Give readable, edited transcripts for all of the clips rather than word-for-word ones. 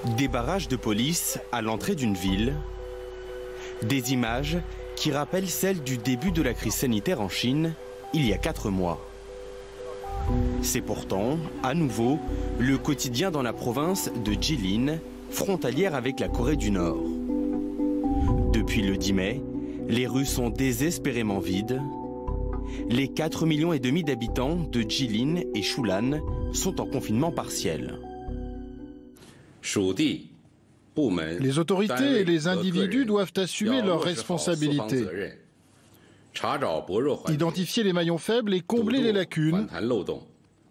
Des barrages de police à l'entrée d'une ville. Des images qui rappellent celles du début de la crise sanitaire en Chine, il y a 4 mois. C'est pourtant, à nouveau, le quotidien dans la province de Jilin, frontalière avec la Corée du Nord. Depuis le 10 mai, les rues sont désespérément vides. Les 4,5 millions d'habitants de Jilin et Shulan sont en confinement partiel. Les autorités et les individus doivent assumer leurs responsabilités, identifier les maillons faibles et combler les lacunes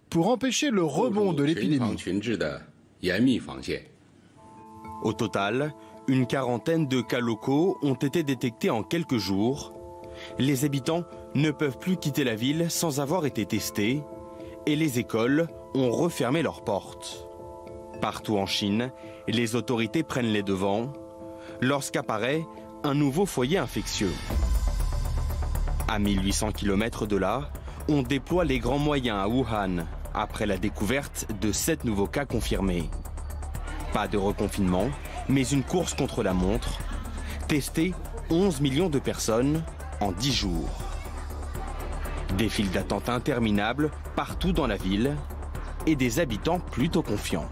pour empêcher le rebond de l'épidémie. Au total, une quarantaine de cas locaux ont été détectés en quelques jours. Les habitants ne peuvent plus quitter la ville sans avoir été testés et les écoles ont refermé leurs portes. Partout en Chine, les autorités prennent les devants lorsqu'apparaît un nouveau foyer infectieux. À 1800 km de là, on déploie les grands moyens à Wuhan après la découverte de 7 nouveaux cas confirmés. Pas de reconfinement, mais une course contre la montre. Tester 11 millions de personnes en 10 jours. Des files d'attente interminables partout dans la ville et des habitants plutôt confiants.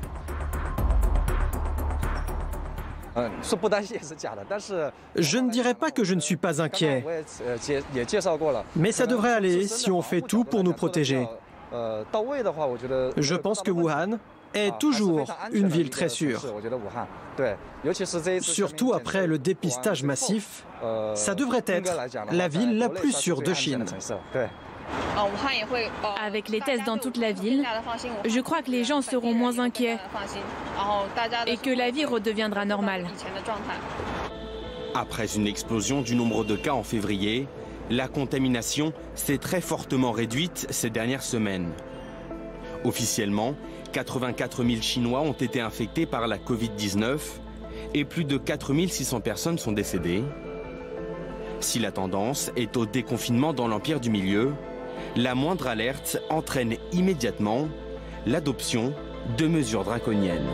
Je ne dirais pas que je ne suis pas inquiet, mais ça devrait aller si on fait tout pour nous protéger. Je pense que Wuhan est toujours une ville très sûre. Surtout après le dépistage massif, ça devrait être la ville la plus sûre de Chine. Avec les tests dans toute la ville, je crois que les gens seront moins inquiets et que la vie redeviendra normale. Après une explosion du nombre de cas en février, la contamination s'est très fortement réduite ces dernières semaines. Officiellement, 84 000 Chinois ont été infectés par la Covid-19 et plus de 4 600 personnes sont décédées. Si la tendance est au déconfinement dans l'Empire du Milieu, la moindre alerte entraîne immédiatement l'adoption de mesures draconiennes.